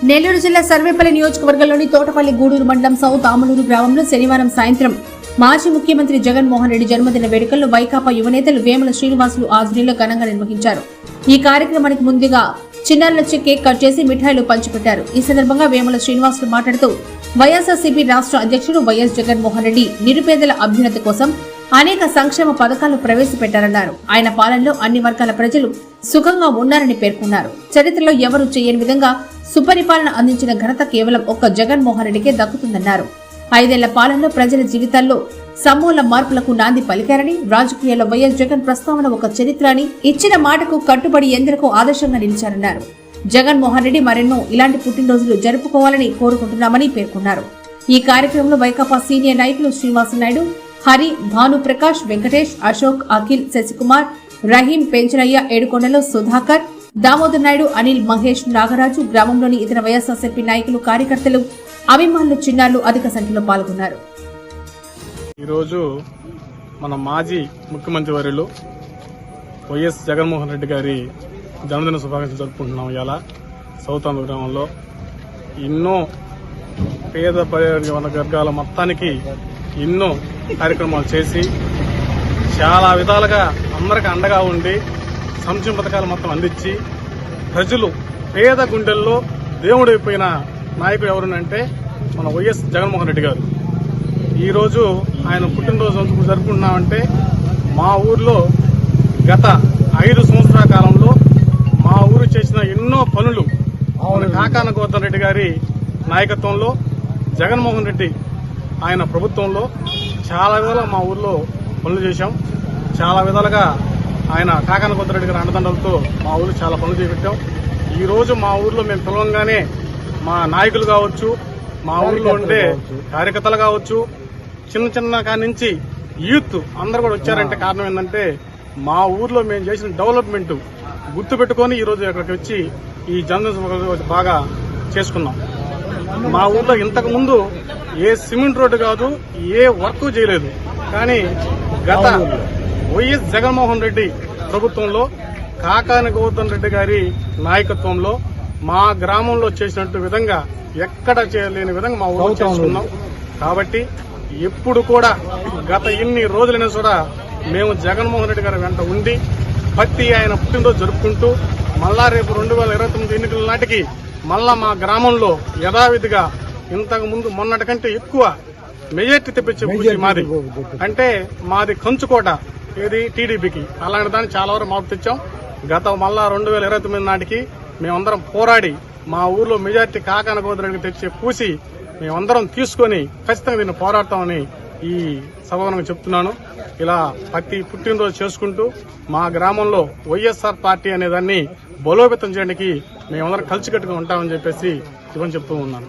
నెల్లూరు జిల్లా సర్వేపల్లి నియోజకవర్గంలోని తోటపల్లి గూడూరు మండలం సౌత్ ఆమలూరు గ్రామంలో శనివారం సాయంత్రం మాజీ ముఖ్యమంత్రి జగన్మోహన్ రెడ్డి జన్మదిన వేడుకల్లో వైకాపా యువనేతలు వేముల శ్రీనివాసులు ఆధ్వర్యంలో ఘనంగా నిర్వహించారు. ఈ కార్యక్రమానికి ముందుగా చిన్నారులచే కేక్ కట్ చేసి మిఠాయిలు పంచిపెట్టారు. ఈ సందర్భంగా వేముల శ్రీనివాసులు మాట్లాడుతూ వైఎస్ఆర్సీపీ రాష్ట్ర అధ్యక్షుడు వైఎస్ జగన్మోహన్ రెడ్డి నిరుపేదల అభ్యున్నతి కోసం అనేక సంక్షేమ పథకాలు ప్రవేశపెట్టారన్నారు. ఆయన పాలనలో అన్ని వర్గాల ప్రజలు సుఖంగా ఉన్నారని పేర్కొన్నారు. చరిత్రలో ఎవరూ చేయని విధంగా సుపరిపాలన అందించిన ఘనత కేవలం ఒక్క జగన్మోహన్ రెడ్డికే దక్కుతుందన్నారు. 5 ఏళ్ల పాలనలో ప్రజల జీవితాల్లో సమూల మార్పులకు నాంది పలికారని, రాజకీయాల్లో వైఎస్ జగన్ ప్రస్తావన ఒక చరిత్ర అని, ఇచ్చిన మాటకు కట్టుబడి ఎందరికో ఆదర్శంగా నిలిచారన్నారు. జగన్మోహన్ రెడ్డి మరెన్నో ఇలాంటి పుట్టినరోజులు జరుపుకోవాలని కోరుకుంటున్నామని పేర్కొన్నారు. ఈ కార్యక్రమంలో వైకాపా సీనియర్ నాయకులు శ్రీనివాస నాయుడు, హరి, భాను ప్రకాష్, వెంకటేష్, అశోక్, అఖిల్, శశికుమార్, రహీం, పెంచరయ్య, ఏడుకొండలో సుధాకర్, దామోదర్ నాయుడు, అనిల్, మహేష్, నాగరాజు, గ్రామంలోని ఇతర వైఎస్ఆర్సీపీ నాయకులు, కార్యకర్తలు, అభిమానులు, చిన్నారులు అధిక సంఖ్యలో పాల్గొన్నారు. ఈరోజు మన మాజీ ముఖ్యమంత్రి వర్యులు వైఎస్ జగన్మోహన్ రెడ్డి గారి జన్మదిన శుభాకాంక్షలు జరుపుకుంటున్నాం. ఇలా సౌత్ ఆంధ్ర గ్రామంలో ఎన్నో పేద వర్గాల మొత్తానికి ఎన్నో కార్యక్రమాలు చేసి చాలా విధాలుగా అందరికి అండగా ఉండి సంక్షేమ పథకాలు మొత్తం అందించి ప్రజలు పేద గుండెల్లో దేవుడైపోయిన నాయకుడు ఎవరునంటే మన వైఎస్ జగన్మోహన్ రెడ్డి గారు. ఈరోజు ఆయన పుట్టినరోజు జరుపుకుంటున్నామంటే మా ఊర్లో గత 5 సంవత్సరాల కాలంలో మా ఊరు చేసిన ఎన్నో పనులు మన కాకాన గోవర్ధన్ రెడ్డి గారి నాయకత్వంలో, జగన్మోహన్ రెడ్డి ఆయన ప్రభుత్వంలో చాలా విధాలుగా మా ఊర్లో పనులు చేశాం. చాలా విధాలుగా ఆయన కాకాన గోవర్ధన్ రెడ్డి గారి అండదండలతో మా ఊరు చాలా పనులు చేపెట్టాం. ఈ రోజు మా ఊర్లో మేము పిలవంగానే మా నాయకులు కావచ్చు, మా ఊర్లో ఉండే కార్యకర్తలు కావచ్చు, చిన్న కాడి నుంచి యూత్ అందరూ కూడా వచ్చారంటే కారణం ఏంటంటే మా ఊర్లో మేము చేసిన డెవలప్మెంట్ గుర్తు పెట్టుకుని ఈ రోజు ఇక్కడికి వచ్చి ఈ జన్మదిన బాగా చేసుకున్నాం. మా ఊర్లో ఇంతకు ముందు ఏ సిమెంట్ రోడ్డు కాదు, ఏ వర్క్ చేయలేదు. కానీ గత వైఎస్ జగన్మోహన్ రెడ్డి ప్రభుత్వంలో కాకాని గోవర్ధన్ రెడ్డి గారి నాయకత్వంలో మా గ్రామంలో చేసినట్టు విధంగా ఎక్కడ చేయలేని విధంగా మా ఊళ్ళో చేసుకున్నాం. కాబట్టి ఎప్పుడు కూడా గత ఇన్ని రోజులైనా కూడా మేము జగన్మోహన్ రెడ్డి గారి వెంట ఉండి ప్రతి ఆయన పుట్టినరోజు జరుపుకుంటూ మళ్ళా రేపు 2029 ఎన్నికల నాటికి మళ్ళా మా గ్రామంలో యథావిధిగా ఇంతకు ముందు మొన్నటి కంటే ఎక్కువ మెజార్టీ తెప్పించే పూజ మాది. అంటే మాది కంచుకోట, ఏది టీడీపీకి. అలాంటి దాన్ని చాలా వరకు మార్పు తెచ్చాం. గత మళ్ళా 2029 నాటికి మేమందరం పోరాడి మా ఊర్లో మెజార్టీ కాకాన గోవర్ధన్ రెడ్డికి తెచ్చే పూసి మేమందరం తీసుకుని ఖచ్చితంగా దీన్ని పోరాడతామని ఈ సభవనంగా చెప్తున్నాను. ఇలా ప్రతి పుట్టినరోజు చేసుకుంటూ మా గ్రామంలో వైఎస్ఆర్ పార్టీ అనే దాన్ని బలోపేతం చేయడానికి మేమందరం కలిసికట్టుగా ఉంటామని చెప్పేసి ఇవన్నీ చెప్తూ ఉన్నాను.